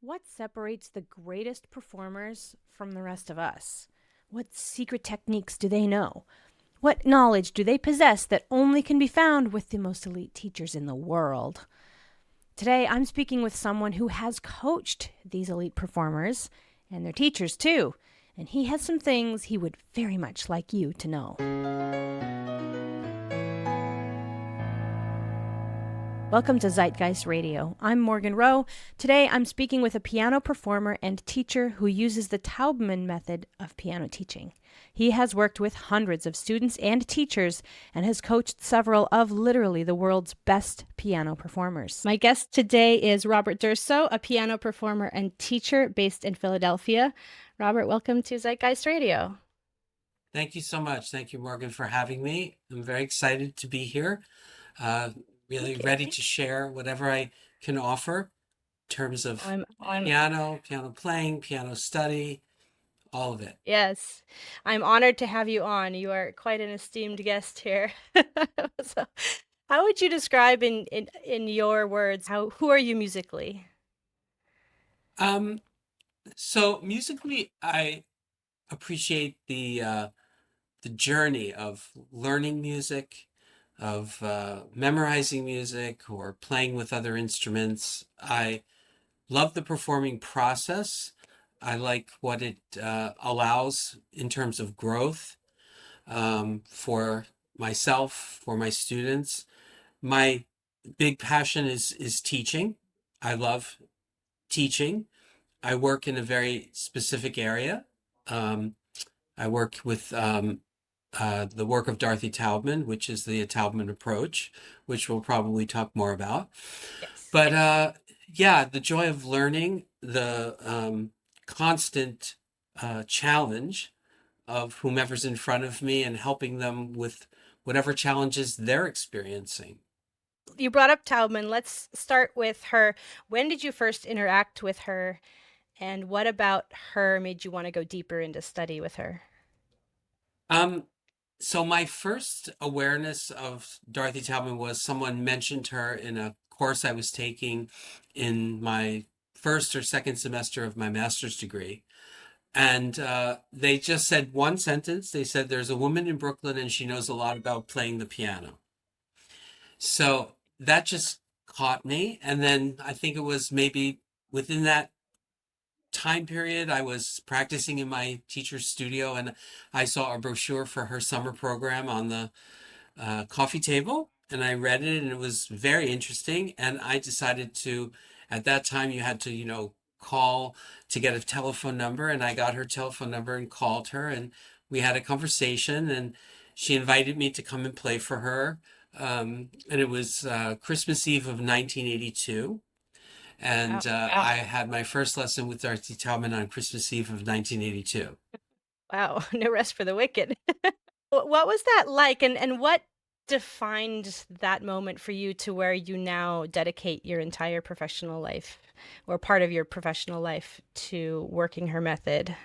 What separates the greatest performers from the rest of us? What secret techniques do they know? What knowledge do they possess that only can be found with the most elite teachers in the world? Today, I'm speaking with someone who has coached these elite performers and their teachers too, and he has some things he would very much like you to know. Welcome to Zeitgeist Radio. I'm Morgan Rowe. Today I'm speaking with a piano performer and teacher who uses the Taubman method of piano teaching. He has worked with hundreds of students and teachers and has coached several of literally the world's best piano performers. My guest today is Robert Durso, a piano performer and teacher based in Philadelphia. Robert, welcome to Zeitgeist Radio. Thank you so much. Thank you, Morgan, for having me. I'm very excited to be here. Uh, really ready Okay. to share whatever I can offer in terms of I'm piano playing, piano study, all of it. Yes, I'm honored to have you on. You are quite an esteemed guest here. So, how would you describe in your words who are you musically? Um, so musically, I appreciate the journey of learning music, of memorizing music, or playing with other instruments. I love the performing process. I like what it allows in terms of growth for myself, for my students. My big passion is teaching. I love teaching. I work in a very specific area. Um, I work with the work of Dorothy Taubman, which is the Taubman approach, which we'll probably talk more about. Yes. But yeah, the joy of learning, the constant challenge of whomever's in front of me and helping them with whatever challenges they're experiencing. You brought up Taubman. Let's start with her. When did you first interact with her, and what about her made you want to go deeper into study with her? Um, so my first awareness of Dorothy Taubman was someone mentioned her in a course I was taking in my first or second semester of my master's degree. And they just said one sentence. They said, "There's a woman in Brooklyn and she knows a lot about playing the piano." So that just caught me. And then I think it was maybe within that time period, I was practicing in my teacher's studio and I saw a brochure for her summer program on the coffee table. And I read it and it was very interesting. And I decided to, at that time, you had to, call to get a telephone number. And I got her telephone number and called her. And we had a conversation. And she invited me to come and play for her. And it was Christmas Eve of 1982. Wow. And I had my first lesson with Dorothy Taubman on Christmas Eve of 1982. Wow, no rest for the wicked. What was that like, and what defined that moment for you to where you now dedicate your entire professional life or part of your professional life to working her method?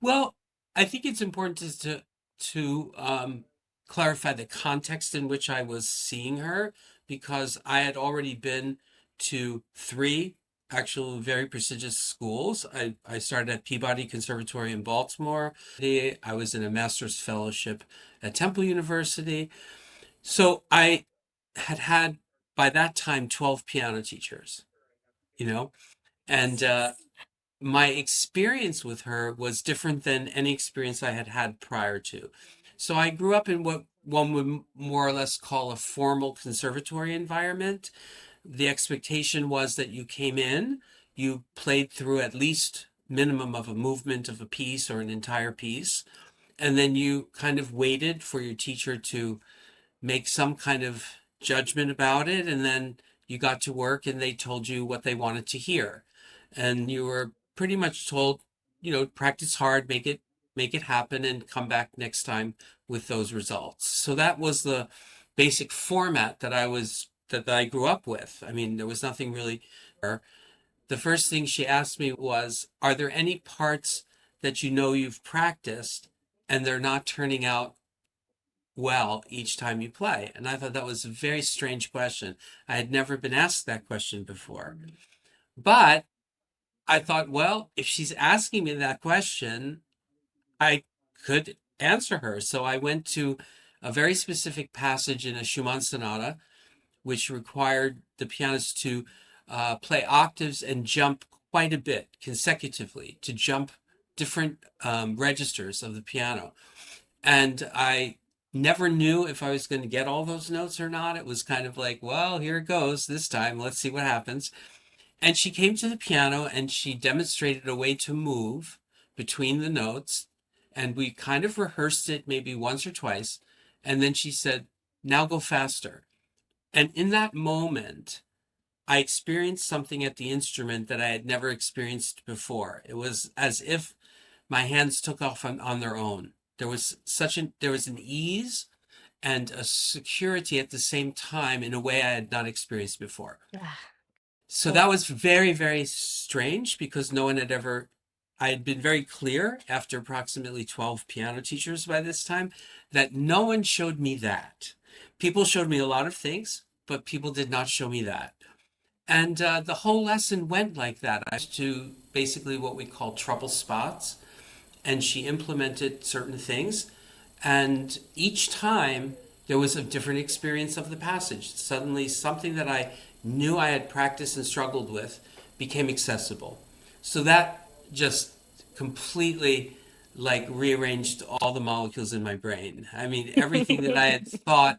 Well, I think it's important to clarify the context in which I was seeing her because I had already been to three actual very prestigious schools. I started at Peabody Conservatory in Baltimore. I was in a master's fellowship at Temple University. So I had by that time 12 piano teachers, you know, and my experience with her was different than any experience I had had prior to. So I grew up in what one would more or less call a formal conservatory environment. The expectation was that you came in, you played through at least minimum of a movement of a piece or an entire piece, and then you kind of waited for your teacher to make some kind of judgment about it, and then you got to work and they told you what they wanted to hear, and you were pretty much told, practice hard, make it happen, and come back next time with those results. So that was the basic format that I grew up with. I mean, there was nothing really. The first thing she asked me was, are there any parts that you've practiced and they're not turning out well each time you play? And I thought that was a very strange question. I had never been asked that question before. But I thought, well, if she's asking me that question, I could answer her. So I went to a very specific passage in a Schumann sonata, which required the pianist to play octaves and jump quite a bit consecutively, to jump different registers of the piano. And I never knew if I was going to get all those notes or not. It was kind of like, well, here it goes this time. Let's see what happens. And she came to the piano and she demonstrated a way to move between the notes. And we kind of rehearsed it maybe once or twice. And then she said, now go faster. And in that moment, I experienced something at the instrument that I had never experienced before. It was as if my hands took off on their own. There was an ease and a security at the same time in a way I had not experienced before. Ah, So cool. that was very, very strange because no one had ever, I had been very clear after approximately 12 piano teachers by this time that no one showed me that. People showed me a lot of things, but people did not show me that. And the whole lesson went like that. I used to basically what we call trouble spots, and she implemented certain things. And each time there was a different experience of the passage. Suddenly, something that I knew I had practiced and struggled with became accessible. So that just completely like rearranged all the molecules in my brain. I mean, everything that I had thought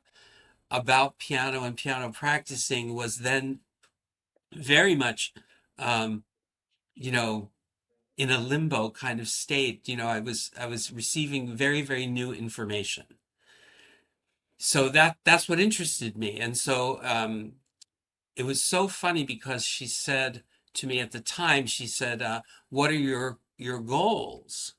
about piano and piano practicing was then very much, um, you know, in a limbo kind of state. I was receiving very, very new information. So that's what interested me. And so it was so funny because she said to me at the time, she said, what are your goals?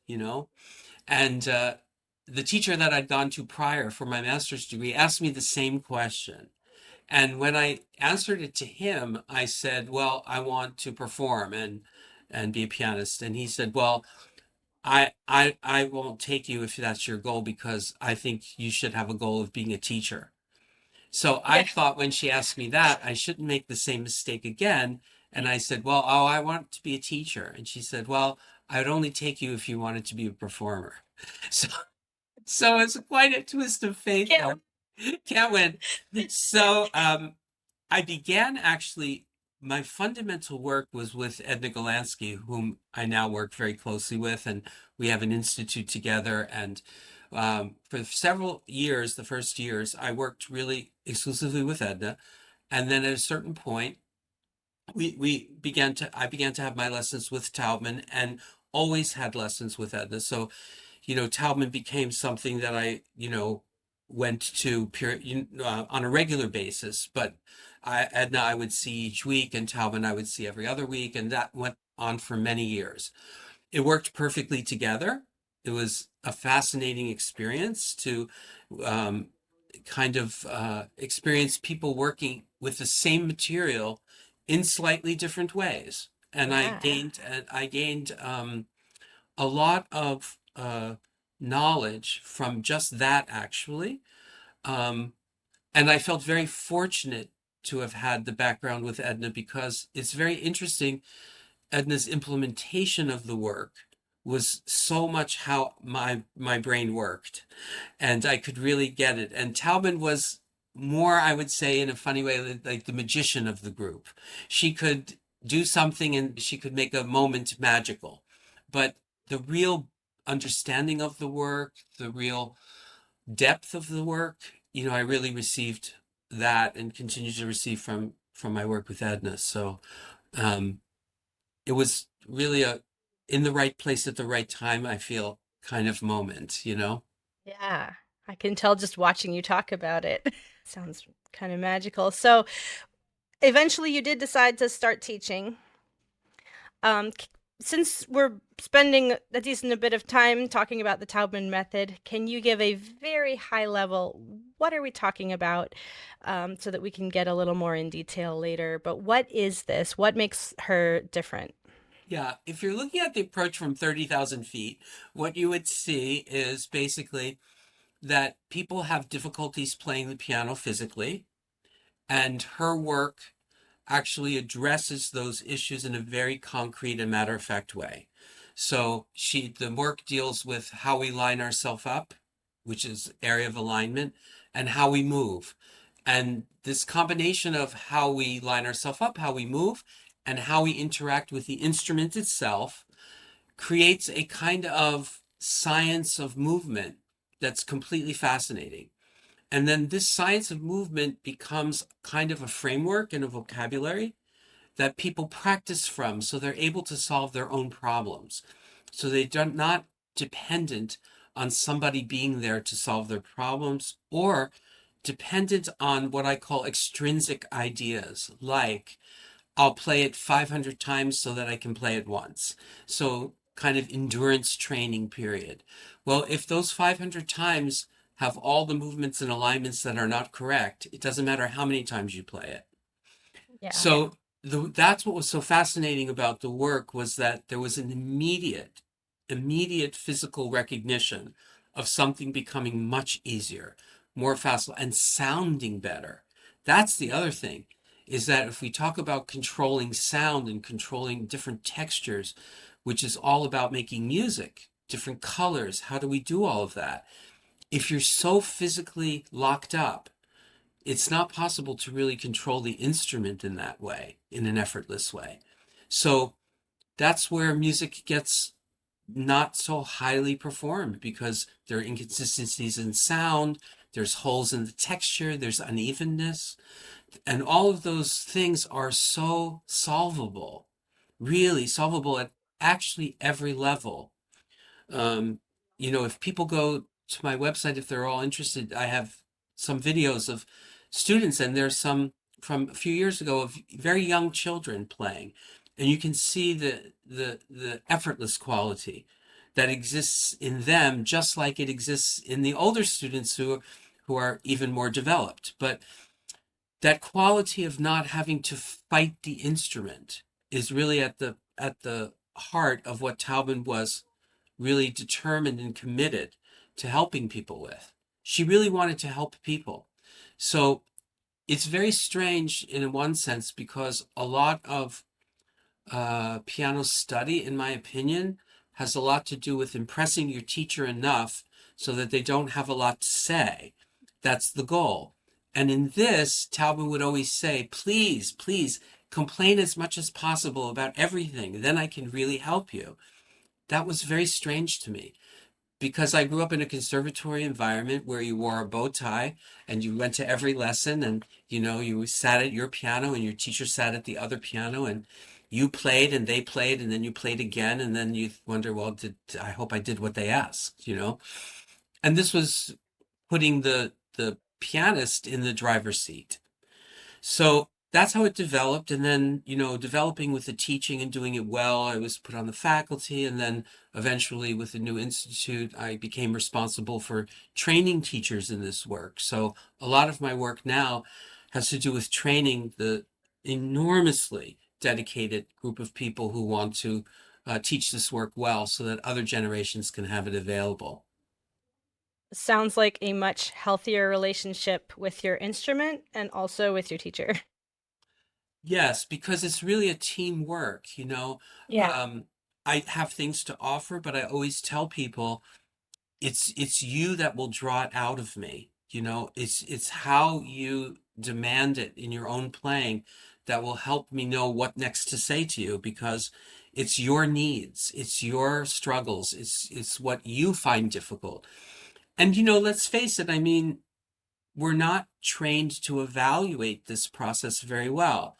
And the teacher that I'd gone to prior for my master's degree asked me the same question. And when I answered it to him, I said, well, I want to perform and be a pianist. And he said, well, I won't take you if that's your goal because I think you should have a goal of being a teacher. So I Yeah. thought when she asked me that, I shouldn't make the same mistake again. And I said, well, oh, I want to be a teacher. And she said, well, I would only take you if you wanted to be a performer. So, so it's quite a twist of fate Can't. there. Can't win. So I began actually, my fundamental work was with Edna Golansky, whom I now work very closely with, and we have an institute together. And for several years, the first years, I worked really exclusively with Edna. And then at a certain point, I began to have my lessons with Taubman and always had lessons with Edna. So Taubman became something that I went to on a regular basis. But Edna, I would see each week, and Taubman, I would see every other week, and that went on for many years. It worked perfectly together. It was a fascinating experience to um, kind of experience people working with the same material in slightly different ways. And Yeah. I gained a lot of knowledge from just that, actually. Um, and I felt very fortunate to have had the background with Edna because it's very interesting. Edna's implementation of the work was so much how my brain worked, and I could really get it. And Taubman was more, I would say, in a funny way, like the magician of the group. She could do something and she could make a moment magical, but the real understanding of the work, the real depth of the work, I really received that and continue to receive from my work with Edna. So um, it was really a in the right place at the right time, I feel, kind of moment. Yeah. I can tell just watching you talk about it. Sounds kind of magical. So eventually you did decide to start teaching. C Since we're spending a decent bit of time talking about the Taubman method, can you give a very high level, what are we talking about, so that we can get a little more in detail later? But what is this? What makes her different? Yeah, if you're looking at the approach from 30,000 feet, what you would see is basically that people have difficulties playing the piano physically, and her work actually addresses those issues in a very concrete and matter-of-fact way. So the work deals with how we line ourselves up, which is area of alignment, and how we move. And this combination of how we line ourselves up, how we move, and how we interact with the instrument itself creates a kind of science of movement that's completely fascinating. And then this science of movement becomes kind of a framework and a vocabulary that people practice from so they're able to solve their own problems. So they're not dependent on somebody being there to solve their problems or dependent on what I call extrinsic ideas, like I'll play it 500 times so that I can play it once. So kind of endurance training period. Well, if those 500 times have all the movements and alignments that are not correct, it doesn't matter how many times you play it. Yeah. So that's what was so fascinating about the work was that there was an immediate physical recognition of something becoming much easier, more facile, and sounding better. That's the other thing, is that if we talk about controlling sound and controlling different textures, which is all about making music, different colors, how do we do all of that? If you're so physically locked up, it's not possible to really control the instrument in that way, in an effortless way. So that's where music gets not so highly performed because there are inconsistencies in sound, there's holes in the texture, there's unevenness, and all of those things are so solvable, really solvable at actually every level. um, if people go to my website, if they're all interested, I have some videos of students, and there's some from a few years ago of very young children playing, and you can see the effortless quality that exists in them, just like it exists in the older students who are even more developed. But that quality of not having to fight the instrument is really at the heart of what Taubman was really determined and committed to helping people with. She really wanted to help people. So it's very strange in one sense because a lot of piano study, in my opinion, has a lot to do with impressing your teacher enough so that they don't have a lot to say. That's the goal. And in this, Taubman would always say, please, please complain as much as possible about everything. Then I can really help you. That was very strange to me because I grew up in a conservatory environment where you wore a bow tie and you went to every lesson, and you sat at your piano and your teacher sat at the other piano, and you played and they played and then you played again, and then you wonder, well, I hope I did what they asked. And this was putting the pianist in the driver's seat. So that's how it developed. And then, developing with the teaching and doing it well, I was put on the faculty. And then eventually, with the new institute, I became responsible for training teachers in this work. So a lot of my work now has to do with training the enormously dedicated group of people who want to teach this work well so that other generations can have it available. Sounds like a much healthier relationship with your instrument and also with your teacher. Yes, because it's really a teamwork. Yeah. Um, I have things to offer, but I always tell people it's you that will draw it out of me. It's how you demand it in your own playing that will help me know what next to say to you because it's your needs, it's your struggles, it's what you find difficult. And let's face it, I mean, we're not trained to evaluate this process very well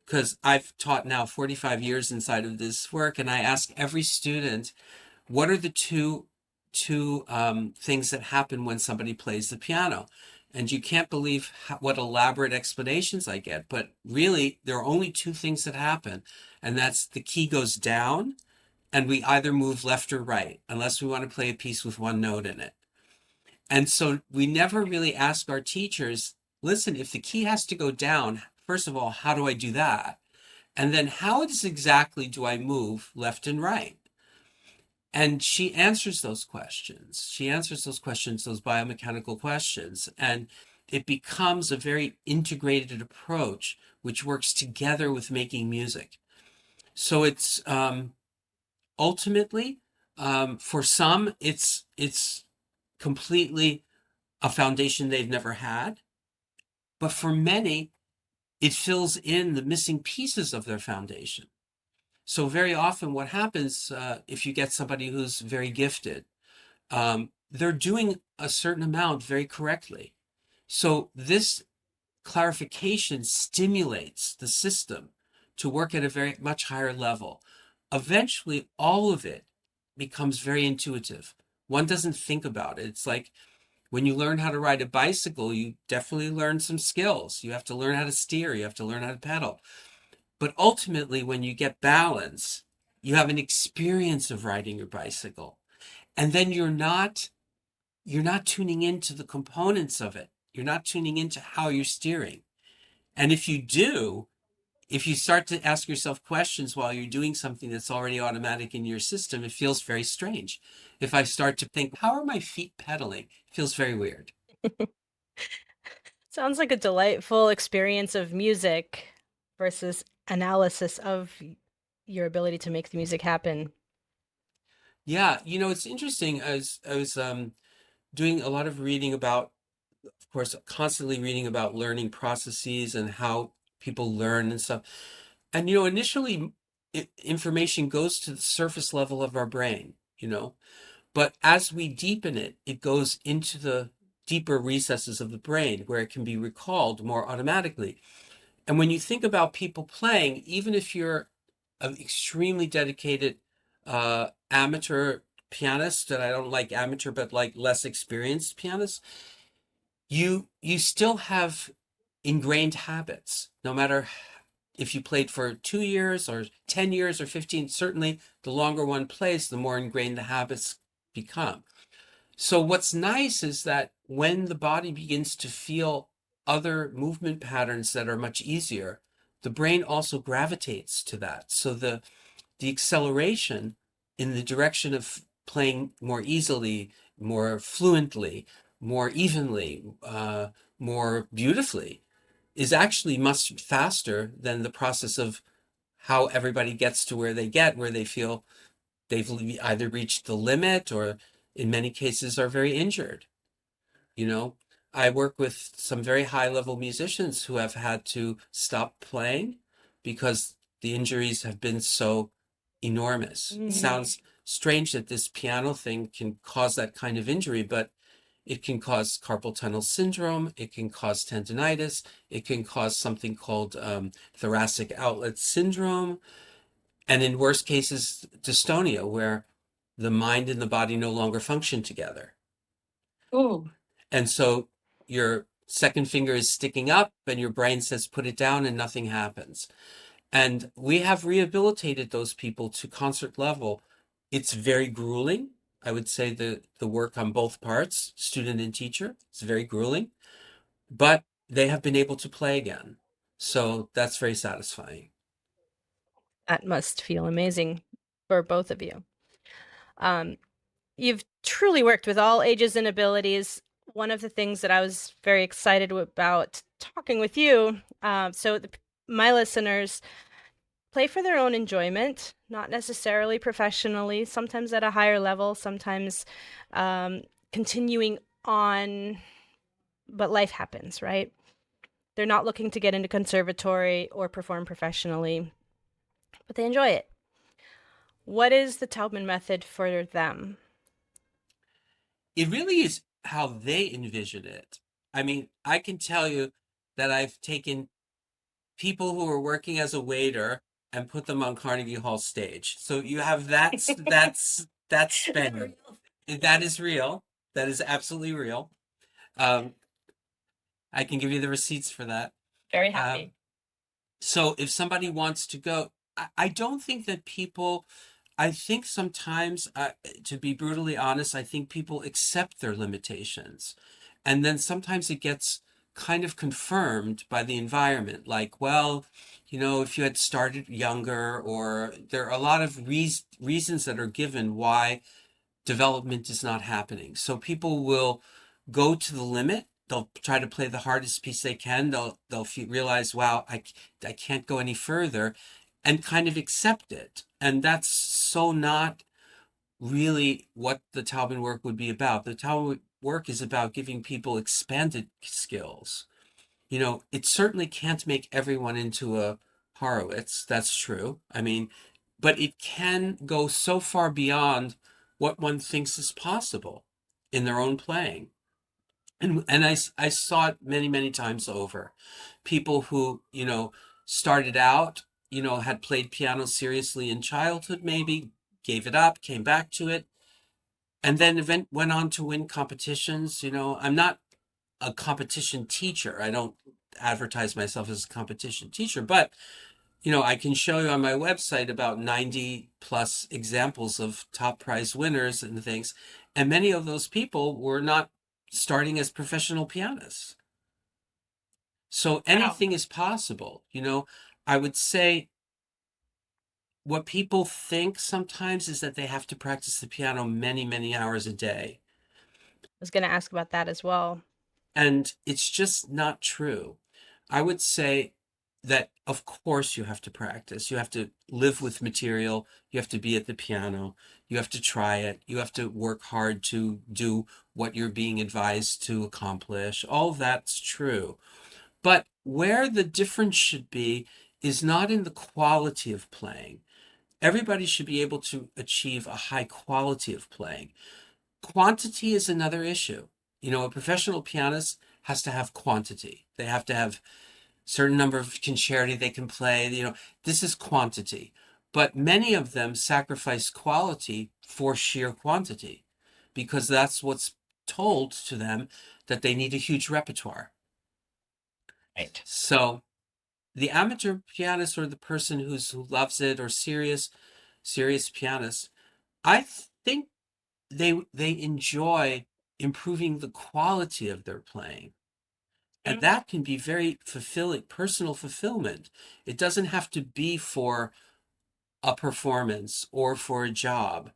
because I've taught now 45 years inside of this work, and I ask every student, what are the two things that happen when somebody plays the piano? And you can't believe what elaborate explanations I get. But really, there are only two things that happen, and that's the key goes down, and we either move left or right, unless we want to play a piece with one note in it. And so we never really ask our teachers, listen, if the key has to go down, first of all, how do I do that? And then exactly do I move left and right? And she answers those questions. She answers those questions, those biomechanical questions. And it becomes a very integrated approach which works together with making music. So it's ultimately, for some, it's completely a foundation they've never had, but for many, it fills in the missing pieces of their foundation. So very often, what happens if you get somebody who's very gifted, they're doing a certain amount very correctly. So this clarification stimulates the system to work at a very much higher level. Eventually, all of it becomes very intuitive. One doesn't think about it. It's like when you learn how to ride a bicycle, you definitely learn some skills. You have to learn how to steer, you have to learn how to pedal. But ultimately, when you get balance, you have an experience of riding your bicycle. And then you're not tuning into the components of it. You're not tuning into how you're steering. And if you do, if you start to ask yourself questions while you're doing something that's already automatic in your system, it feels very strange. If I start to think, how are my feet pedaling? It feels very weird. Sounds like a delightful experience of music versus analysis of your ability to make the music happen. Yeah, it's interesting. I was doing a lot of reading about, of course, constantly reading about learning processes and how people learn and stuff. And initially, information goes to the surface level of our brain. But as we deepen it, it goes into the deeper recesses of the brain where it can be recalled more automatically. And when you think about people playing, even if you're an extremely dedicated amateur pianist, and I don't like amateur, but like less experienced pianists, you still have ingrained habits, no matter if you played for 2 years or 10 years or 15. Certainly the longer one plays, the more ingrained the habits become. So what's nice is that when the body begins to feel other movement patterns that are much easier, the brain also gravitates to that. So the acceleration in the direction of playing more easily, more fluently, more evenly, more beautifully is actually much faster than the process of how everybody gets to where they feel they've either reached the limit or in many cases are very injured. You know, I work with some very high level musicians who have had to stop playing because the injuries have been so enormous. It sounds strange that this piano thing can cause that kind of injury, but it can cause carpal tunnel syndrome. It can cause tendonitis. It can cause something called thoracic outlet syndrome. And in worst cases, dystonia, where the mind and the body no longer function together. Ooh. And so your second finger is sticking up and your brain says, put it down, and nothing happens. And we have rehabilitated those people to concert level. It's very grueling. I would say the work on both parts, student and teacher, is very grueling, but they have been able to play again. So that's very satisfying. That must feel amazing for both of you. Um, you've truly worked with all ages and abilities. One of the things that I was very excited about talking with you, my listeners play for their own enjoyment, not necessarily professionally, sometimes at a higher level, sometimes um, continuing on, but life happens, right? They're not looking to get into conservatory or perform professionally, but they enjoy it. What is the Taubman method for them? It really is how they envision it. I mean, I can tell you that I've taken people who are working as a waiter and put them on Carnegie Hall stage. So you have that's spending. That is real. That is absolutely real. Um, I can give you the receipts for that. Very Um, happy. so if somebody wants to go, I don't think that people. I think sometimes, to be brutally honest, I think people accept their limitations, and then sometimes it gets kind of confirmed by the environment. Like, well, if you had started younger, or there are a lot of reasons that are given why development is not happening. So people will go to the limit they'll try to play the hardest piece they can. They'll realize, wow, I can't go any further, and kind of accept it. And that's so not really what the Taubman work would be about. The Taubman work is about giving people expanded skills. It certainly can't make everyone into a Horowitz. That's true. I mean, but it can go so far beyond what one thinks is possible in their own playing. And I saw it many, many times over. People who, started out, had played piano seriously in childhood, maybe gave it up, came back to it, and then went on to win competitions. I'm not a competition teacher. I don't advertise myself as a competition teacher, but I can show you on my website about 90 plus examples of top prize winners and things. And many of those people were not starting as professional pianists. So Wow. anything is possible. I would say what people think sometimes is that they have to practice the piano many, many hours a day. I was going to ask about that as well. And it's just not true. I would say that, of course, you have to practice. You have to live with material. You have to be at the piano. You have to try it. You have to work hard to do what you're being advised to accomplish. All of that's true. But where the difference should be is not in the quality of playing. Everybody should be able to achieve a high quality of playing. Quantity is another issue. A professional pianist has to have quantity. They have to have certain number of concerti they can play. This is quantity. But many of them sacrifice quality for sheer quantity because that's what's told to them, that they need a huge repertoire. Right. So the amateur pianist, or the person who loves it, or serious pianist, I think they enjoy improving the quality of their playing. And Mhm. that can be very fulfilling, personal fulfillment. It doesn't have to be for a performance or for a job.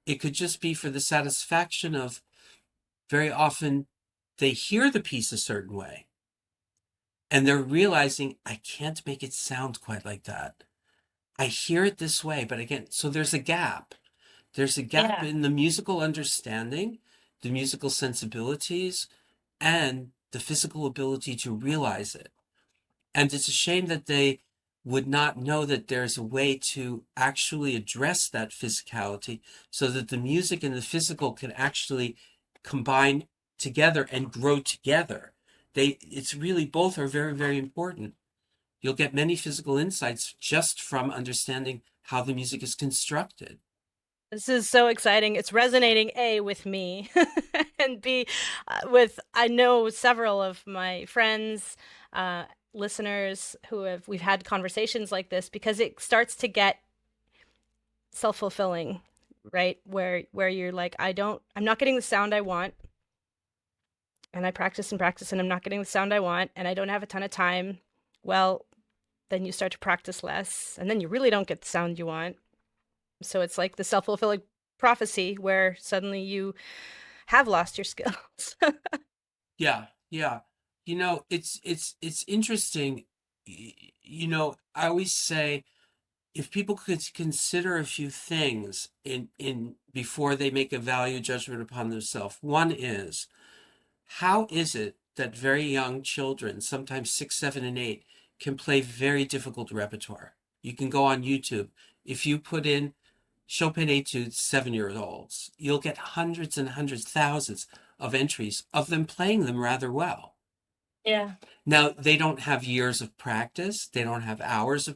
It could just be for the satisfaction of, very often they hear the piece a certain way and they're realizing, I can't make it sound quite like that. I hear it this way, but again, so there's a gap. There's a gap Yeah. in the musical understanding, the musical sensibilities, and the physical ability to realize it. And it's a shame that they would not know that there's a way to actually address that physicality so that the music and the physical can actually combine together and grow together. It's really, both are very, very important. You'll get many physical insights just from understanding how the music is constructed. This is so exciting. It's resonating A with me and B with I know several of my friends, uh, listeners we've had conversations like this because it starts to get self-fulfilling, right? Where you're like, I'm not getting the sound I want, and I practice and practice and I'm not getting the sound I want, and I don't have a ton of time. Well, then you start to practice less, and then you really don't get the sound you want. So it's like the self-fulfilling prophecy where suddenly you have lost your skills. Yeah, yeah. It's interesting. I always say, if people could consider a few things in before they make a value judgment upon themselves. One is, how is it that very young children, sometimes 6, 7, and 8, can play very difficult repertoire? You can go on YouTube. If you put in Chopin etudes, 7-year-olds, you'll get hundreds and hundreds, thousands of entries of them playing them rather well. Yeah. Now, they don't have years of practice. They don't have the hours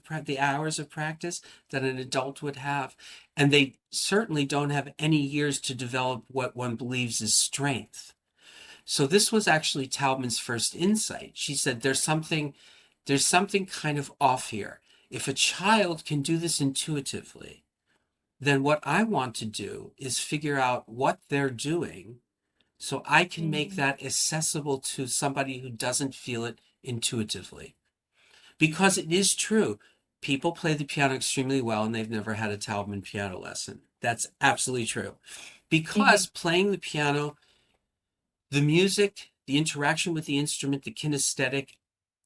of practice that an adult would have. And they certainly don't have any years to develop what one believes is strength. So this was actually Taubman's first insight. She said, there's something kind of off here. If a child can do this intuitively, then what I want to do is figure out what they're doing so I can make Mm. that accessible to somebody who doesn't feel it intuitively. Because it is true, people play the piano extremely well and they've never had a Taubman piano lesson. That's absolutely true. Mhm. Because playing the piano, the music the interaction with the instrument, the kinesthetic,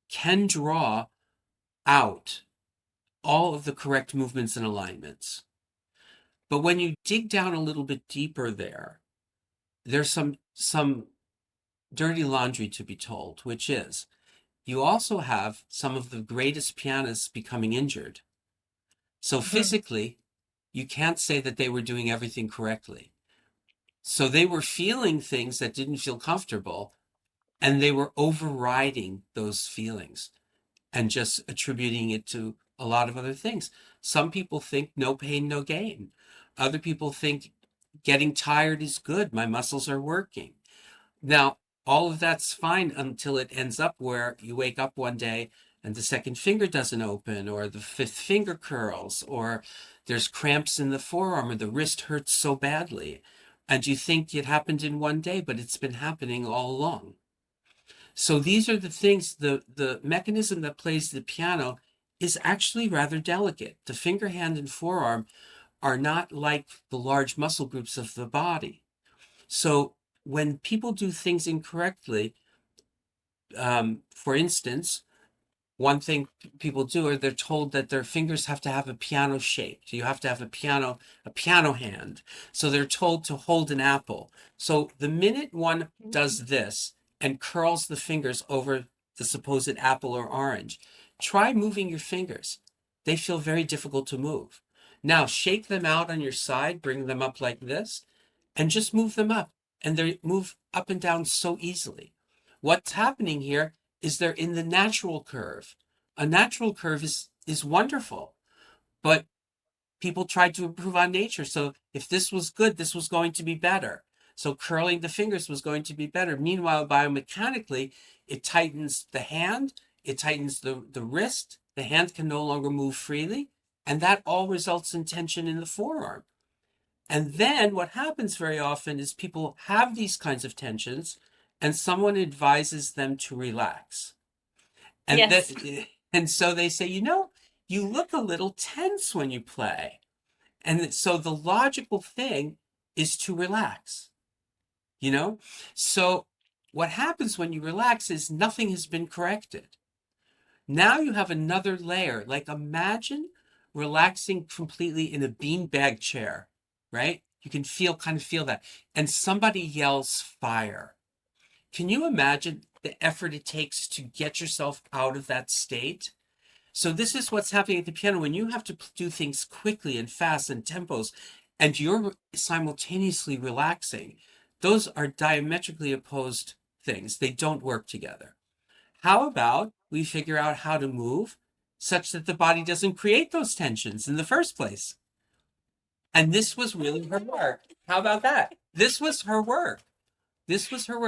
can draw out all of the correct movements and alignments. But when you dig down a little bit deeper there's some dirty laundry to be told, which is you also have some of the greatest pianists becoming injured. So physically, you can't say that they were doing everything correctly. So they were feeling things that didn't feel comfortable, and they were overriding those feelings and just attributing it to a lot of other things. Some people think no pain, no gain. Other people think getting tired is good. My muscles are working. Now, all of that's fine until it ends up where you wake up one day and the second finger doesn't open, or the fifth finger curls, or there's cramps in the forearm, or the wrist hurts so badly. And you think it happened in one day, but it's been happening all along. So these are the things, the mechanism that plays the piano is actually rather delicate. The finger, hand, and forearm are not like the large muscle groups of the body. So when people do things incorrectly, for instance, one thing people do is they're told that their fingers have to have a piano shape. You have to have a piano hand. So they're told to hold an apple. So the minute one does this and curls the fingers over the supposed apple or orange, try moving your fingers. They feel very difficult to move. Now shake them out on your side, bring them up like this, and just move them up. And they move up and down so easily. What's happening here is they're in the natural curve. A natural curve is wonderful, but people tried to improve on nature. So if this was good, this was going to be better. So curling the fingers was going to be better. Meanwhile, biomechanically, it tightens the hand, it tightens the wrist, the hand can no longer move freely, and that all results in tension in the forearm. And then what happens very often is people have these kinds of tensions and someone advises them to relax. And Yes. and so they say, you look a little tense when you play. And so the logical thing is to relax, So what happens when you relax is nothing has been corrected. Now you have another layer. Like imagine relaxing completely in a beanbag chair, right? You can kind of feel that. And somebody yells fire. Can you imagine the effort it takes to get yourself out of that state? So this is what's happening at the piano when you have to do things quickly and fast and tempos, and you're simultaneously relaxing. Those are diametrically opposed things. They don't work together. How about we figure out how to move such that the body doesn't create those tensions in the first place? And this was really her work. How about that? This was her work.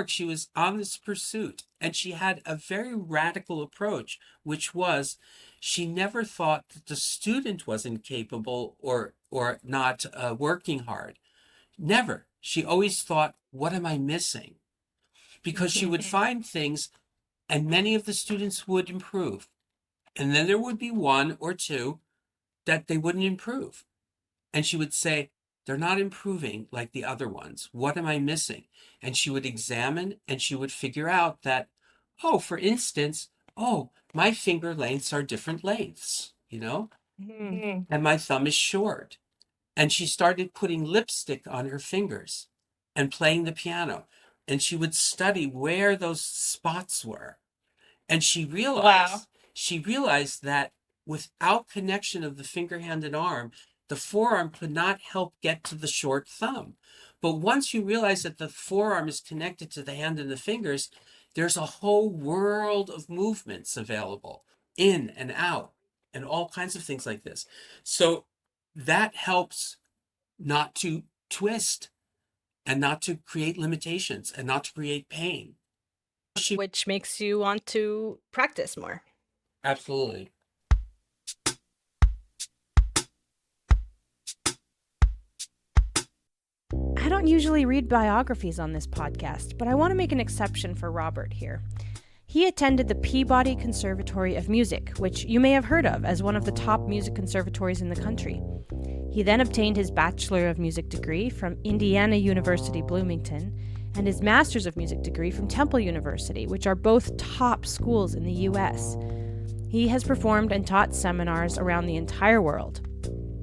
She was on this pursuit, and she had a very radical approach, which was she never thought that the student was incapable or not working hard. Never. She always thought, what am I missing? Because she would find things, and many of the students would improve. And then there would be one or two that they wouldn't improve. And she would say, they're not improving like the other ones. What am I missing? And she would examine and she would figure out that, for instance, my finger lengths are different lengths, and my thumb is short. And she started putting lipstick on her fingers and playing the piano. And she would study where those spots were. And she realized that without connection of the finger, hand, and arm, the forearm could not help get to the short thumb. But once you realize that the forearm is connected to the hand and the fingers, there's a whole world of movements available, in and out, and all kinds of things like this. So that helps not to twist and not to create limitations and not to create pain. Which makes you want to practice more. Absolutely. I don't usually read biographies on this podcast, but I want to make an exception for Robert here. He attended the Peabody Conservatory of Music, which you may have heard of as one of the top music conservatories in the country. He then obtained his Bachelor of Music degree from Indiana University Bloomington and his Master's of Music degree from Temple University, which are both top schools in the U.S. He has performed and taught seminars around the entire world.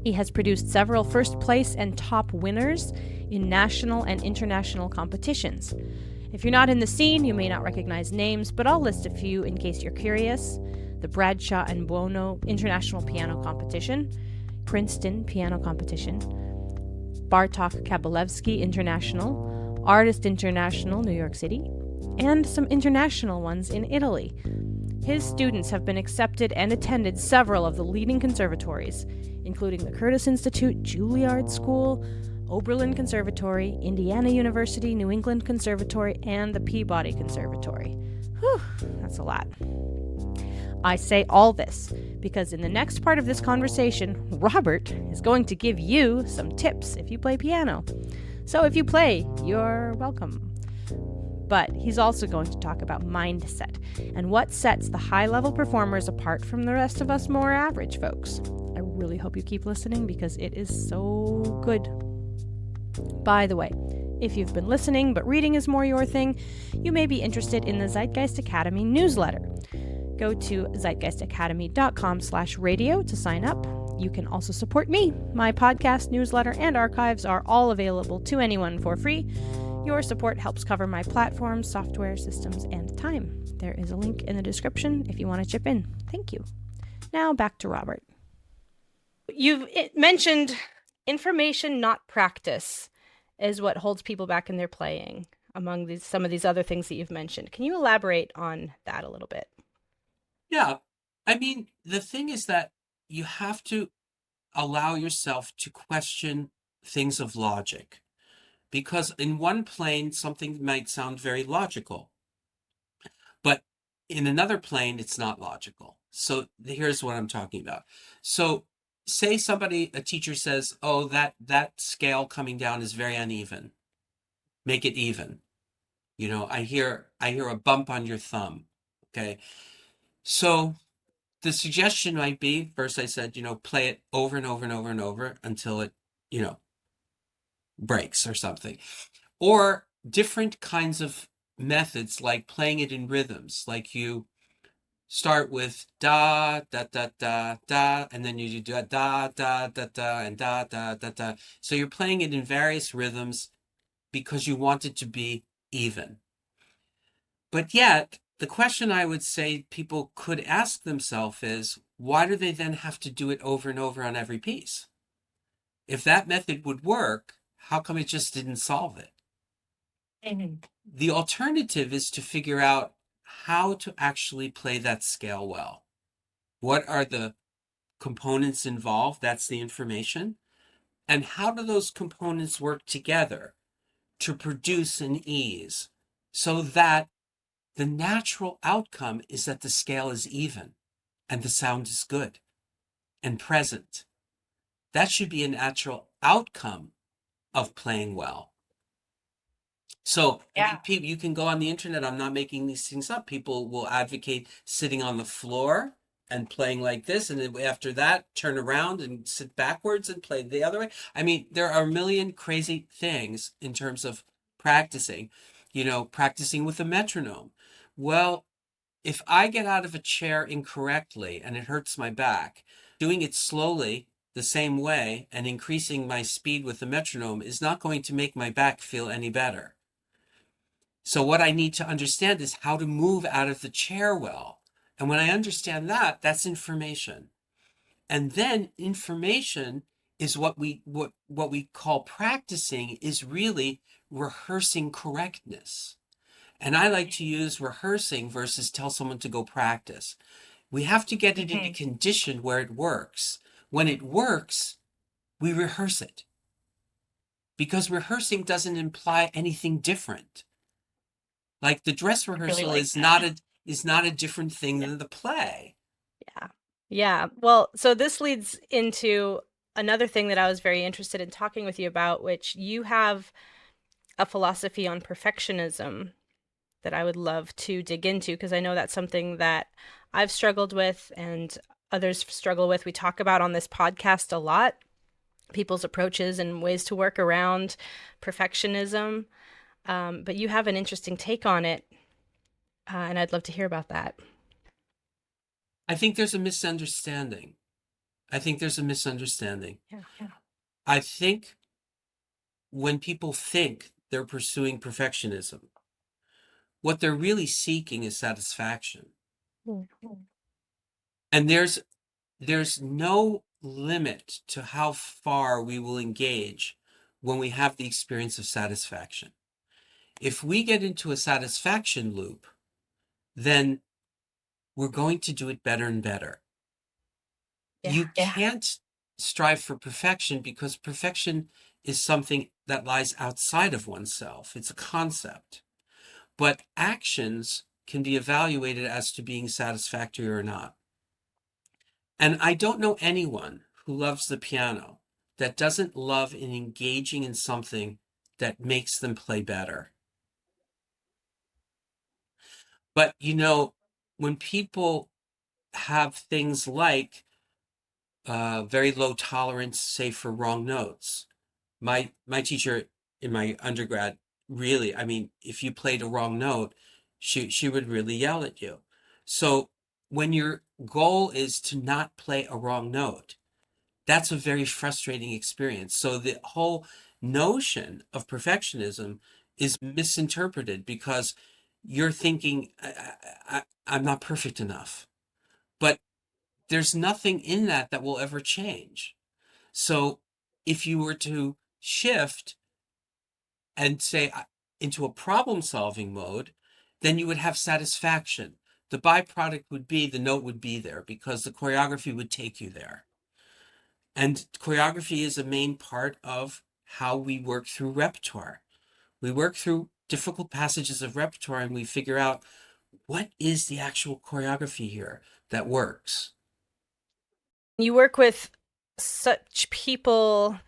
He has produced several first place and top winners in national and international competitions. If you're not in the scene, you may not recognize names, but I'll list a few in case you're curious. The Bradshaw and Buono International Piano Competition, Princeton Piano Competition, Bartok Kabalevsky International, Artist International, New York City, and some international ones in Italy. His students have been accepted and attended several of the leading conservatories, including the Curtis Institute, Juilliard School, Oberlin Conservatory, Indiana University, New England Conservatory, and the Peabody Conservatory. Whew, that's a lot. I say all this because in the next part of this conversation, Robert is going to give you some tips if you play piano. So if you play, you're welcome. But he's also going to talk about mindset and what sets the high-level performers apart from the rest of us more average folks. I really hope you keep listening because it is so good. By the way, if you've been listening but reading is more your thing, you may be interested in the Zeitgeist Academy newsletter. Go to zeitgeistacademy.com/radio to sign up. You can also support me. My podcast, newsletter, and archives are all available to anyone for free. Your support helps cover my platforms, software, systems, and time. There is a link in the description if you want to chip in. Thank you. Now back to Robert. You've mentioned information, not practice, is what holds people back in their playing among some of these other things that you've mentioned. Can you elaborate on that a little bit? Yeah. I mean, the thing is that you have to allow yourself to question things of logic. Because in one plane, something might sound very logical, but in another plane, it's not logical. So here's what I'm talking about. So say a teacher says, oh, that scale coming down is very uneven. Make it even. I hear a bump on your thumb. Okay. So the suggestion might be, first I said, play it over and over and over and over until it, breaks or something. Or different kinds of methods, like playing it in rhythms, like you start with da da da da da, and then you do da da da da and da da da da. So you're playing it in various rhythms because you want it to be even. But yet, the question I would say people could ask themselves is, why do they then have to do it over and over on every piece? If that method would work, how come it just didn't solve it? The alternative is to figure out how to actually play that scale well. What are the components involved? That's the information. And how do those components work together to produce an ease so that the natural outcome is that the scale is even and the sound is good and present? That should be a natural outcome of playing well. So people, you can go on the internet. I'm not making these things up. People will advocate sitting on the floor and playing like this, and then after that, turn around and sit backwards and play the other way. I mean, there are a million crazy things in terms of practicing. Practicing with a metronome. Well, if I get out of a chair incorrectly and it hurts my back, doing it slowly the same way and increasing my speed with the metronome is not going to make my back feel any better. So what I need to understand is how to move out of the chair well. And when I understand that, that's information. And then information is what we call practicing, is really rehearsing correctness. And I like to use rehearsing versus tell someone to go practice. We have to get it into condition where it works. When it works, we rehearse it. Because rehearsing doesn't imply anything different. Like the dress rehearsal is not a different thing than the play. Yeah. Well, so this leads into another thing that I was very interested in talking with you about, which you have a philosophy on perfectionism that I would love to dig into, because I know that's something that I've struggled with and others struggle with. We talk about on this podcast a lot, people's approaches and ways to work around perfectionism. But you have an interesting take on it, and I'd love to hear about that. I think there's a misunderstanding. I think there's a misunderstanding. Yeah. I think when people think they're pursuing perfectionism, what they're really seeking is satisfaction. Mm. And there's no limit to how far we will engage when we have the experience of satisfaction. If we get into a satisfaction loop, then we're going to do it better and better. Yeah. You can't strive for perfection because perfection is something that lies outside of oneself. It's a concept. But actions can be evaluated as to being satisfactory or not. And I don't know anyone who loves the piano that doesn't love in engaging in something that makes them play better. But when people have things like very low tolerance, say for wrong notes, my teacher in my undergrad really, I mean, if you played a wrong note, she would really yell at you. So when your goal is to not play a wrong note, that's a very frustrating experience. So the whole notion of perfectionism is misinterpreted because you're thinking, I'm not perfect enough. But there's nothing in that that will ever change. So if you were to shift and say into a problem solving mode, then you would have satisfaction. The byproduct would be the note would be there because the choreography would take you there. And choreography is a main part of how we work through repertoire. We work through difficult passages of repertoire and we figure out what is the actual choreography here that works. You work with such people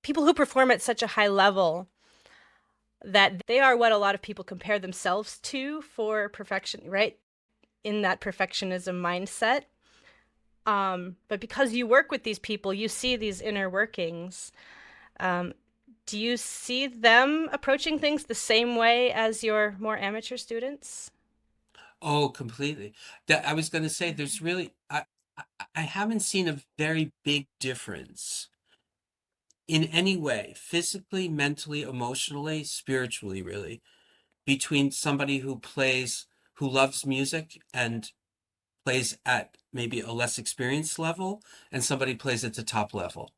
who perform at such a high level that they are what a lot of people compare themselves to for perfection, right? In that perfectionism mindset. But because you work with these people, you see these inner workings. Um, do you see them approaching things the same way as your more amateur students? Oh, completely. That I was going to say there's really I haven't seen a very big difference in any way, physically, mentally, emotionally, spiritually, really, between somebody who loves music and plays at maybe a less experienced level and somebody plays at the top level.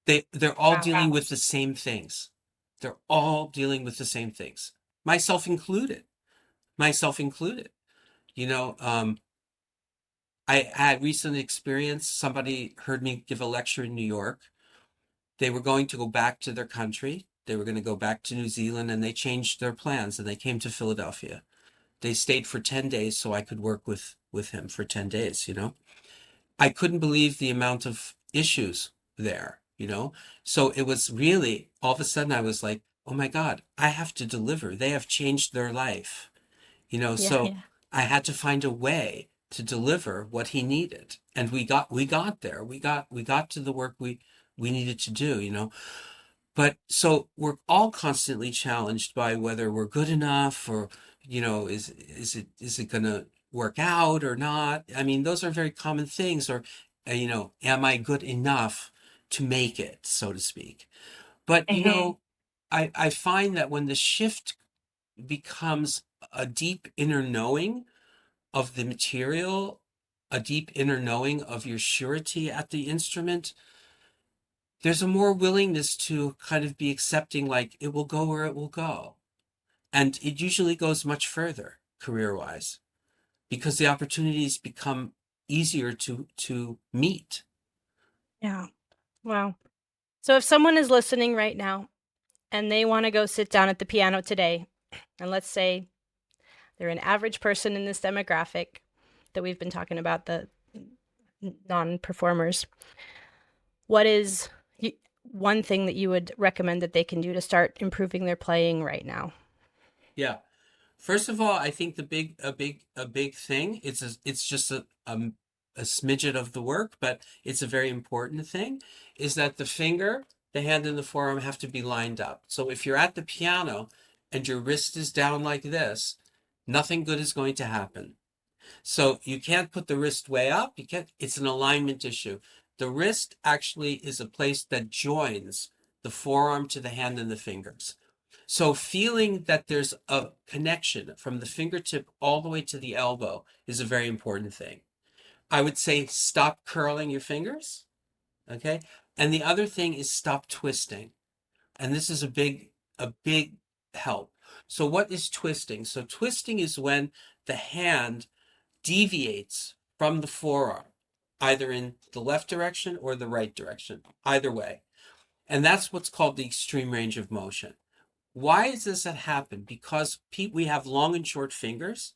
They're all Wow. dealing with the same things. They're all dealing with the same things. Myself included. Myself included. You know, I had recent experience. Somebody heard me give a lecture in New York. They were going to go back to their country. They were going to go back to New Zealand and they changed their plans and they came to Philadelphia. They stayed for 10 days so I could work with him for 10 days. I couldn't believe the amount of issues there. So it was really all of a sudden I was like, oh my God, I have to deliver. They have changed their life. Yeah. So I had to find a way to deliver what he needed. And we got there. We got to the work we needed to do. But so we're all constantly challenged by whether we're good enough or, is it gonna work out or not? I mean, those are very common things, or, am I good enough to make it, so to speak? But, I find that when the shift becomes a deep inner knowing of the material, a deep inner knowing of your surety at the instrument, there's a more willingness to kind of be accepting, like it will go where it will go. And it usually goes much further career wise because the opportunities become easier to meet. Yeah. Wow. So if someone is listening right now and they want to go sit down at the piano today, and let's say they're an average person in this demographic that we've been talking about, the non-performers, what is one thing that you would recommend that they can do to start improving their playing right now? Yeah. First of all, I think a big thing, it's just a smidget of the work, but it's a very important thing, is that the finger the hand and the forearm have to be lined up. So if you're at the piano and your wrist is down like this, nothing good is going to happen. So you can't put the wrist way up. You can't, it's an alignment issue. The wrist actually is a place that joins the forearm to the hand and the fingers. So feeling that there's a connection from the fingertip all the way to the elbow is a very important thing. I would say stop curling your fingers, okay? And the other thing is stop twisting. And this is a big help. So what is twisting? So twisting is when the hand deviates from the forearm, either in the left direction or the right direction, either way. And that's what's called the extreme range of motion. Why does this happen? Because we have long and short fingers,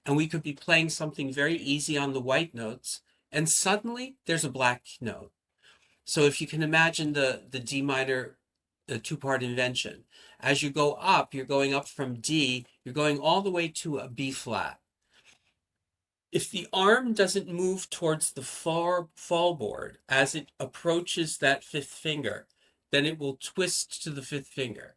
and we could be playing something very easy on the white notes, and suddenly there's a black note. So if you can imagine the D minor, the two-part invention, as you go up, you're going up from D, you're going all the way to a B flat. If the arm doesn't move towards the fall board as it approaches that fifth finger, then it will twist to the fifth finger.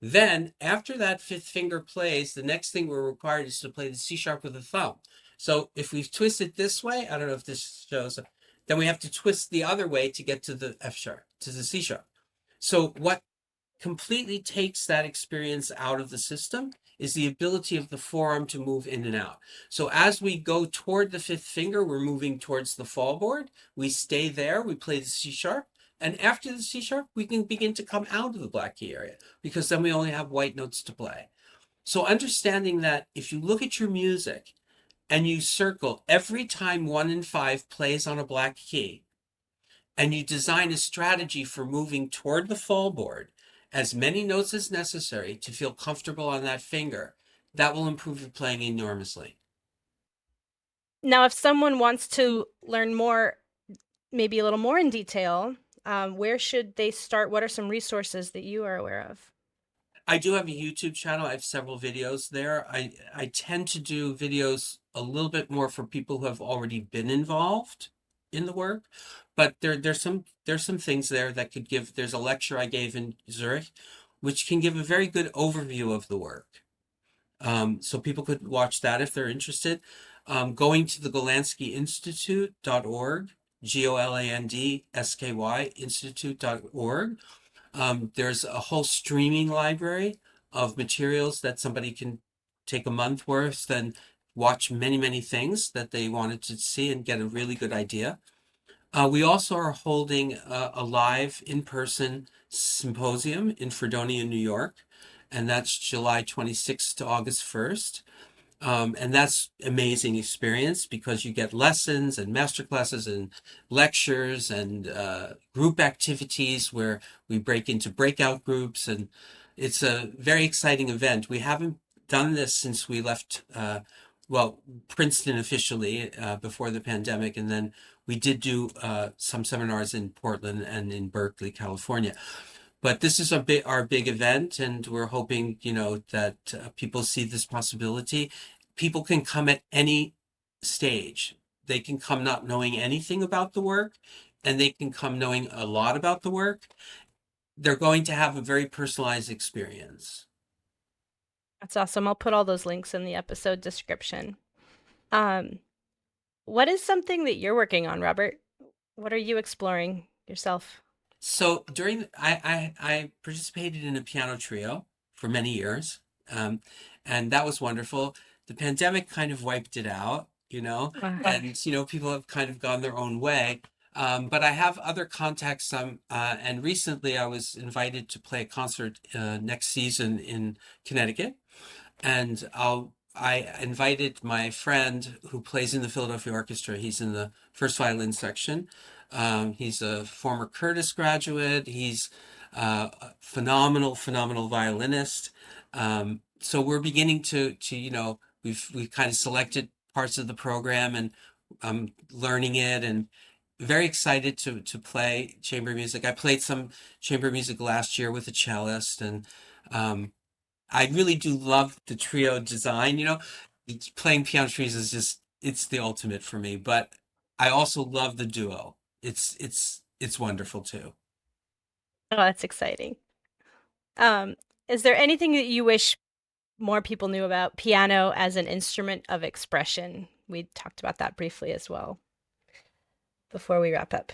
Then, after that fifth finger plays, the next thing we're required is to play the C sharp with the thumb. So if we've twisted this way, I don't know if this shows, then we have to twist the other way to get to the F sharp, to the C sharp. So what completely takes that experience out of the system is the ability of the forearm to move in and out. So as we go toward the fifth finger, we're moving towards the fall board. We stay there, we play the C sharp. And after the C sharp, we can begin to come out of the black key area because then we only have white notes to play. So understanding that if you look at your music and you circle every time 1 and 5 plays on a black key, and you design a strategy for moving toward the fall board, as many notes as necessary to feel comfortable on that finger, that will improve your playing enormously. Now, if someone wants to learn more, maybe a little more in detail, where should they start? What are some resources that you are aware of? I do have a YouTube channel. I have several videos there. I tend to do videos a little bit more for people who have already been involved in the work, but there's some things there that could give. There's a lecture I gave in Zurich, which can give a very good overview of the work. So people could watch that if they're interested. Going to the GolandskyInstitute.org, GOLANDSKY Institute.org. There's a whole streaming library of materials that somebody can take a month worth and watch many, many things that they wanted to see and get a really good idea. We also are holding a live in-person symposium in Fredonia, New York, and that's July 26th to August 1st. And that's amazing experience because you get lessons and master classes and lectures and group activities where we break into breakout groups, and it's a very exciting event. We haven't done this since we left, well, Princeton officially before the pandemic, and then we did do some seminars in Portland and in Berkeley, California. But this is our big event, and we're hoping, that people see this possibility. People can come at any stage. They can come not knowing anything about the work, and they can come knowing a lot about the work. They're going to have a very personalized experience. That's awesome. I'll put all those links in the episode description. Um, what is something that you're working on, Robert? What are you exploring yourself? So I participated in a piano trio for many years, um, and that was wonderful. The pandemic kind of wiped it out, and people have kind of gone their own way. But I have other contacts. And recently I was invited to play a concert next season in Connecticut, and I invited my friend who plays in the Philadelphia Orchestra. He's in the first violin section. He's a former Curtis graduate. He's a phenomenal violinist. So we're beginning to we've kind of selected parts of the program, and learning it, and very excited to play chamber music. I played some chamber music last year with a cellist, and I really do love the trio design. Playing piano trees is it's the ultimate for me. But I also love the duo. It's wonderful too. Oh, that's exciting. Um, is there anything that you wish more people knew about piano as an instrument of expression? We talked about that briefly as well before we wrap up.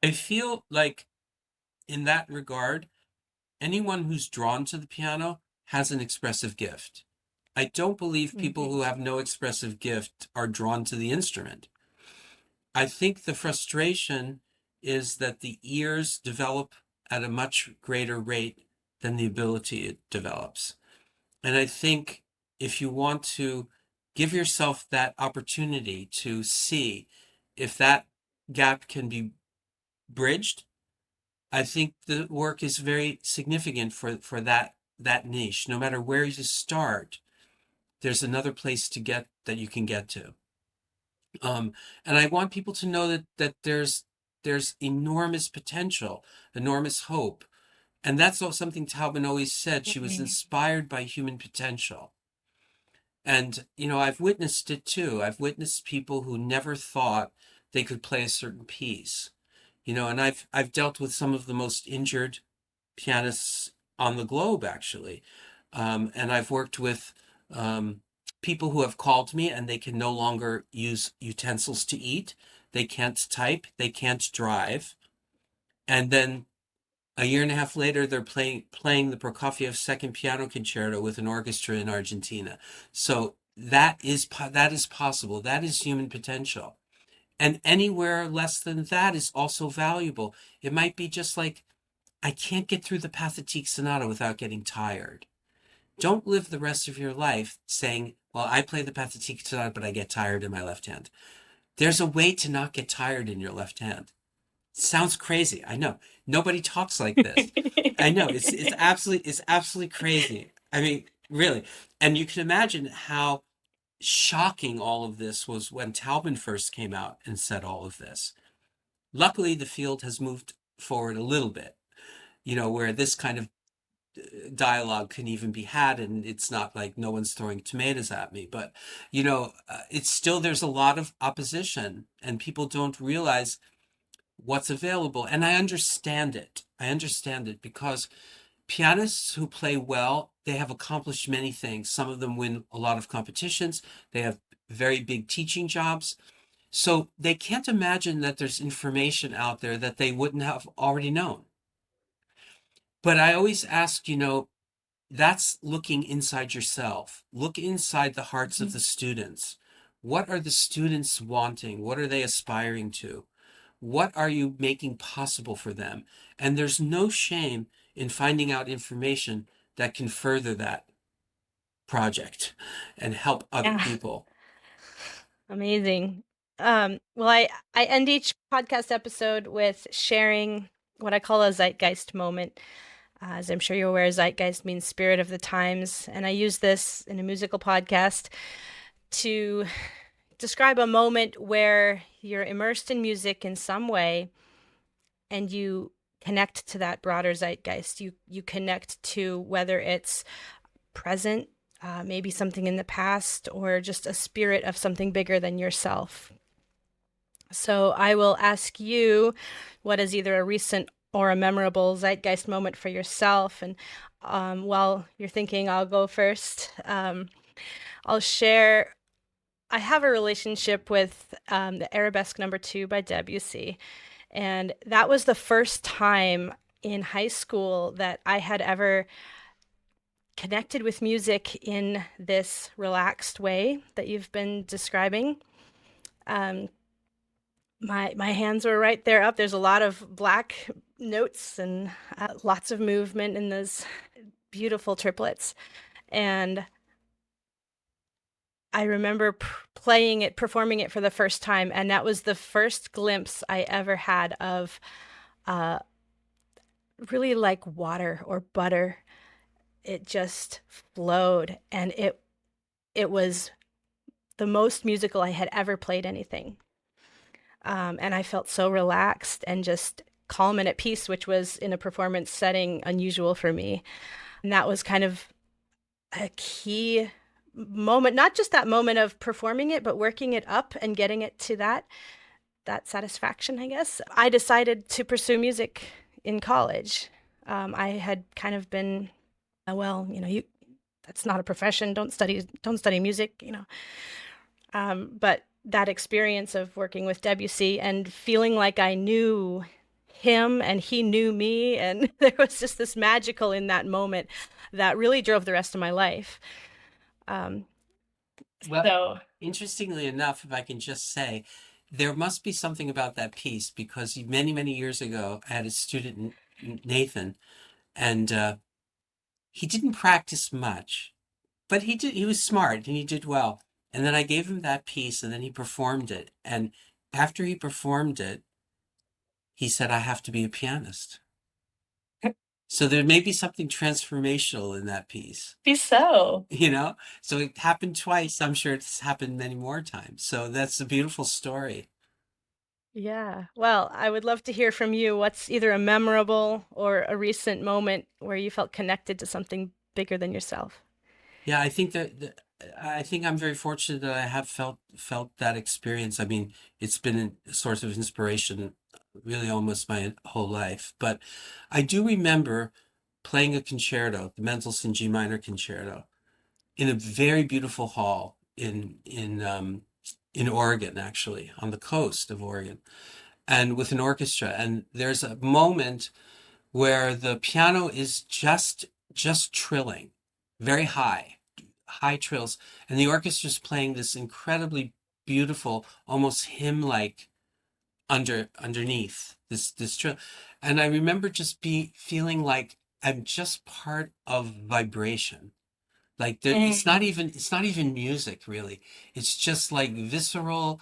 I feel like in that regard, anyone who's drawn to the piano has an expressive gift. I don't believe people Hmm. who have no expressive gift are drawn to the instrument. I think the frustration is that the ears develop at a much greater rate than the ability it develops. And I think if you want to give yourself that opportunity to see if that gap can be bridged, I think the work is very significant for that niche. No matter where you start, there's another place to get that you can get to. Um, and I want people to know that there's enormous potential, enormous hope. And that's all something Taubman always said. She was Mhm. inspired by human potential. And, I've witnessed it too. I've witnessed people who never thought they could play a certain piece. And I've dealt with some of the most injured pianists on the globe, actually. And I've worked with um, people who have called me and they can no longer use utensils to eat. They can't type. They can't drive. And then a year and a half later, they're playing the Prokofiev Second Piano Concerto with an orchestra in Argentina. So that is possible. That is human potential. And anywhere less than that is also valuable. It might be just like, I can't get through the Pathetique Sonata without getting tired. Don't live the rest of your life saying, well, I play the Pathetique Sonata, but I get tired in my left hand. There's a way to not get tired in your left hand. Sounds crazy. I know. Nobody talks like this. I know. It's absolutely crazy. I mean, really. And you can imagine how shocking all of this was when Taubman first came out and said all of this. Luckily, the field has moved forward a little bit, where this kind of dialogue can even be had, and it's not like no one's throwing tomatoes at me, but it's still, there's a lot of opposition and people don't realize what's available. And I understand it because pianists who play well, they have accomplished many things. Some of them win a lot of competitions. They have very big teaching jobs, so they can't imagine that there's information out there that they wouldn't have already known. But I always ask, that's looking inside yourself. Look inside the hearts of the students. What are the students wanting? What are they aspiring to? What are you making possible for them? And there's no shame in finding out information that can further that project and help other Yeah, people. amazing. Well, I end each podcast episode with sharing what I call a zeitgeist moment. As I'm sure you're aware, zeitgeist means spirit of the times, and I use this in a musical podcast to describe a moment where you're immersed in music in some way and you connect to that broader zeitgeist. You connect to whether it's present, maybe something in the past, or just a spirit of something bigger than yourself. So I will ask you what is either a recent or a memorable zeitgeist moment for yourself. And while you're thinking, I'll go first. I'll share. I have a relationship with the Arabesque Number 2 by Debussy, and that was the first time in high school that I had ever connected with music in this relaxed way that you've been describing. Um, my hands were right there up. There's a lot of black notes and lots of movement in those beautiful triplets. And I remember playing it, performing it for the first time, and that was the first glimpse I ever had of uh, really like water or butter. It just flowed, and it was the most musical I had ever played anything. And I felt so relaxed and just calm and at peace, which was in a performance setting unusual for me. And that was kind of a key moment, not just that moment of performing it, but working it up and getting it to that satisfaction, I guess. I decided to pursue music in college. I had kind of been, that's not a profession. Don't study music, but that experience of working with Debussy and feeling like I knew him and he knew me, and there was just this magical in that moment that really drove the rest of my life. Um, Well, so interestingly enough, if I can just say, there must be something about that piece because many, many years ago, I had a student, Nathan, and he didn't practice much, but he did. He was smart and he did well. And then I gave him that piece, and then he performed it. And after he performed it, he said, "I have to be a pianist." So there may be something transformational in that piece. be so. You know, so it happened twice. I'm sure it's happened many more times. So that's a beautiful story. Yeah. Well, I would love to hear from you. What's either a memorable or a recent moment where you felt connected to something bigger than yourself? Yeah, I think I think I'm very fortunate that I have felt that experience. I mean, it's been a source of inspiration really almost my whole life. But I do remember playing a concerto, the Mendelssohn G minor concerto, in a very beautiful hall in Oregon, actually, on the coast of Oregon, and with an orchestra. And there's a moment where the piano is just trilling, very high trills, and the orchestra's playing this incredibly beautiful, almost hymn-like underneath this trill. And I remember just be feeling like I'm just part of vibration. Like it's not even music really. It's just like visceral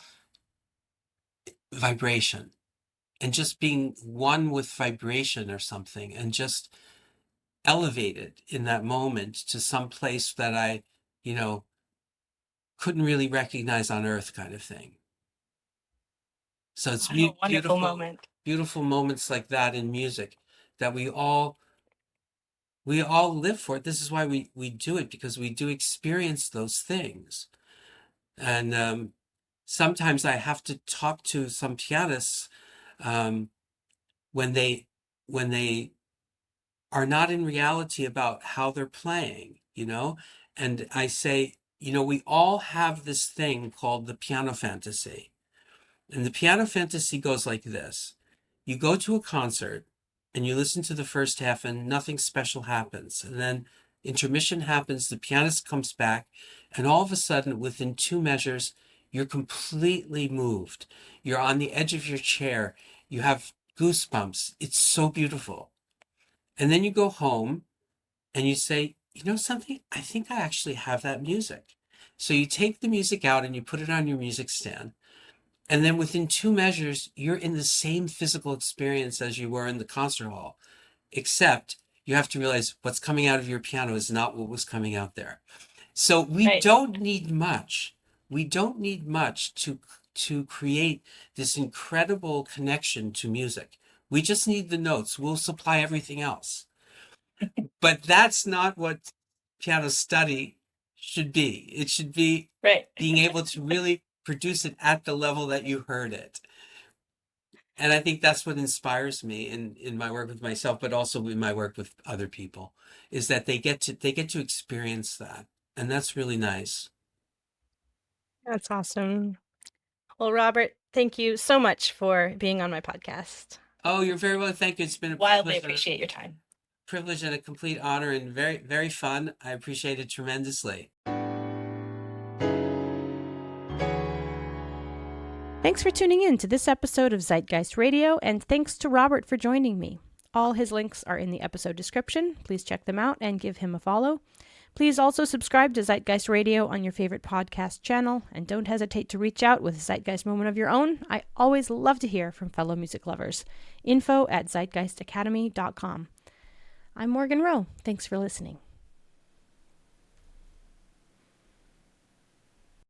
vibration and just being one with vibration or something and just elevated in that moment to some place that I, you know, couldn't really recognize on earth kind of thing. So it's What a wonderful beautiful, moment. beautiful moments like that in music that we all live for. This is why we do it, because we do experience those things. And sometimes I have to talk to some pianists um, when they are not in reality about how they're playing, and I say, we all have this thing called the piano fantasy. And the piano fantasy goes like this. You go to a concert and you listen to the first half and nothing special happens. And then intermission happens, the pianist comes back, and all of a sudden, within two measures, you're completely moved. You're on the edge of your chair. You have goosebumps. It's so beautiful. And then you go home and you say, you know something? I think I actually have that music. So you take the music out and you put it on your music stand. And then within two measures, you're in the same physical experience as you were in the concert hall, except you have to realize what's coming out of your piano is not what was coming out there. So we Right. don't need much. We don't need much to create this incredible connection to music. We just need the notes. We'll supply everything else. But that's not what piano study should be. It should be Right. being able to really produce it at the level that you heard it. And I think that's what inspires me in my work with myself, but also in my work with other people, is that they get to experience that. And that's really nice. That's awesome. Well, Robert, thank you so much for being on my podcast. Oh, you're very well. Thank you. It's been a Wildly privilege, appreciate your time. privilege and a complete honor and very, very fun. I appreciate it tremendously. Thanks for tuning in to this episode of Zeitgeist Radio, and thanks to Robert for joining me. All his links are in the episode description. Please check them out and give him a follow. Please also subscribe to Zeitgeist Radio on your favorite podcast channel, and don't hesitate to reach out with a Zeitgeist moment of your own. I always love to hear from fellow music lovers. Info@zeitgeistacademy.com. I'm Morgan Rowe. Thanks for listening.